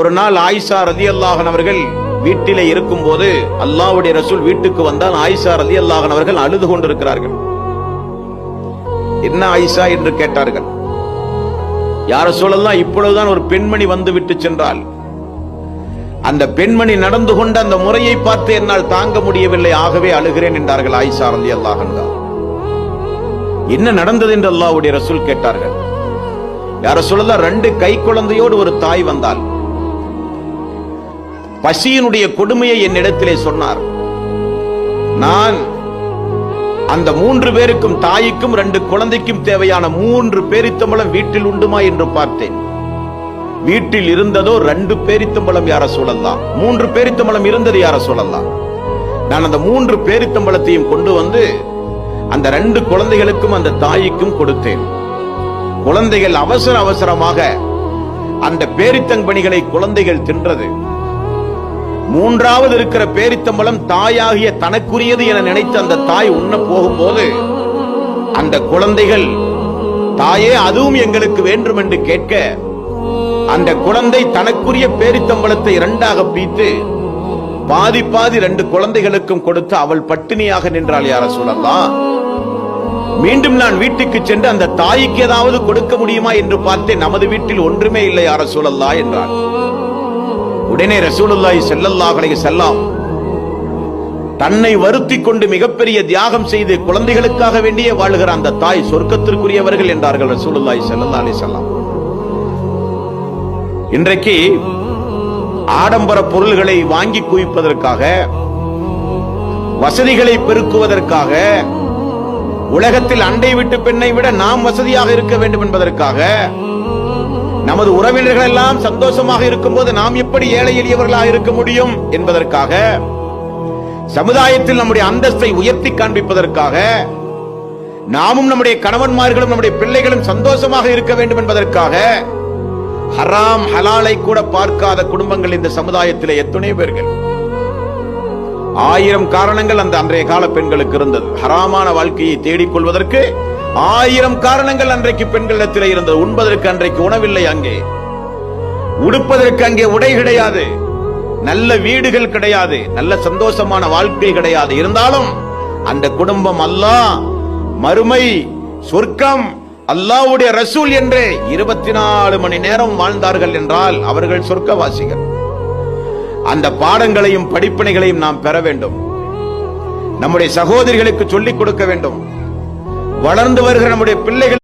ஒரு நாள் ஆயிஷா ரலியல்லாஹு அன்ஹா அவர்கள் வீட்டிலே இருக்கும் போது அல்லாஹ்வுடைய ரசூல் வீட்டுக்கு வந்தால் ஆயிஷா ரலியல்லாஹு அன்ஹா அவர்கள் அழுது கொண்டிருக்கிறார்கள். என்ன ஆயிஷா என்று கேட்டார்கள். யா ரசூலல்லாஹ், இப்பொழுதுதான் ஒரு பெண்மணி வந்து விட்டு சென்றால், அந்த பெண்மணி நடந்து கொண்ட அந்த முறையை பார்த்து என்னால் தாங்க முடியவில்லை, ஆகவே அழுகிறேன் என்றார்கள் ஆயிஷா ரலியல்லாஹு அன்ஹா. என்ன நடந்தது என்று அல்லாஹ்வுடைய ரசூல் கேட்டார்கள். யா ரசூலல்லாஹ், 2 கை குழந்தையோடு ஒரு தாய் வந்தால் பசியினுடைய கொடுமையை என்னிடத்திலே சொன்னார். நான் அந்த 3 பேருக்கும், தாய்க்கும் 2 குழந்தைக்கும் தேவையான 3 பேரித்தம்பழம் வீட்டில் உண்டுமா என்று பார்த்தேன். வீட்டில் இருந்ததோ 2 பேரித்தம்பழம் யா ரசூலல்லாஹ். 3 பேரித்தம்பழம் இருந்தது யா ரசூலல்லாஹ். நான் அந்த 3 பேரித்தம்பழத்தையும் கொண்டு வந்து அந்த 2 குழந்தைகளுக்கும் அந்த தாய்க்கும் கொடுத்தேன். குழந்தைகள் அவசர அவசரமாக அந்த பேரித்தங்கனிகளை குழந்தைகள் தின்றது. 3வது இருக்கிற பேரித்தம்பழம் தாயாகிய தனக்குரியது என நினைத்து அந்த தாய் உண்ண போகும்போது அந்த குழந்தைகள், தாயே அதுவும் எங்களுக்கு வேண்டும் என்று கேட்க, அந்த குழந்தை தனக்குரிய பேரித்தம்பழத்தை 2ஆக பீத்து பாதி பாதி 2 குழந்தைகளுக்கும் கொடுத்து அவள் பட்டினியாக நின்றாள். யா ரசூலல்லாஹ், மீண்டும் நான் வீட்டுக்கு சென்று அந்த தாய்க்கு ஏதாவது கொடுக்க முடியுமா என்று பார்த்தேன். நமது வீட்டில் ஒன்றுமே இல்லை யா ரசூலல்லாஹ் என்றார். உடனே ரசூலுல்லாஹி ஸல்லல்லாஹு அலைஹி வஸல்லம் தன்னை வருத்திக் கொண்டு மிகப்பெரிய தியாகம் செய்து குழந்தைகளுக்காக வேண்டியே வாழ்கிற அந்த தாய் சொர்க்கத்திற்குரியவர்கள் என்றார்கள் ரசூலுல்லாஹி ஸல்லல்லாஹு அலைஹி வஸல்லம். இன்றைக்கு ஆடம்பர பொருள்களை வாங்கி குவிப்பதற்காக, வசதிகளை பெருக்குவதற்காக, உலகத்தில் அண்டை விட்டு பெண்ணை விட நாம் வசதியாக இருக்க வேண்டும் என்பதற்காக, நமது உறவினர்கள் எல்லாம் சந்தோஷமாக இருக்கும் போது நாம் எப்படி ஏழை எளியவர்களாக இருக்க முடியும் என்பதற்காக, சமுதாயத்தில் நம்முடைய அந்தஸ்தை உயர்த்தி காண்பிப்பதற்காக, நாமும் நம்முடைய கணவன்மார்களும் நம்முடைய பிள்ளைகளும் சந்தோஷமாக இருக்க வேண்டும் என்பதற்காக ஹராம் ஹலாலை கூட பார்க்காத குடும்பங்கள் இந்த சமுதாயத்தில் எத்தனை பேர்கள். 1000 காரணங்கள் அந்த அன்றைய கால பெண்களுக்கு இருந்தது. ஹராமான வாழ்க்கையை தேடிக்கொள்வதற்கு 1000 காரணங்கள் அன்றைக்கு பெண்களிடத்தில் இருந்தது. உண்பதற்கு அன்றைக்கு உணவில்லை, அங்கே உடுப்பதற்கு அங்கே உடை கிடையாது, நல்ல வீடுகள் கிடையாது, நல்ல சந்தோஷமான வாழ்க்கை கிடையாது. இருந்தாலும் அந்த குடும்பம் அல்லாஹ், மறுமை, சொர்க்கம், அல்லாஹ்வுடைய ரசூல் என்று 24 மணி நேரம் வாழ்ந்தார்கள் என்றால் அவர்கள் சொர்க்கவாசிகள். அந்த பாடங்களையும் படிப்பினைகளையும் நாம் பெற வேண்டும். நம்முடைய சகோதரிகளுக்கு சொல்லிக் கொடுக்க வேண்டும். வளர்ந்து வருகிற நம்முடைய பிள்ளைகள்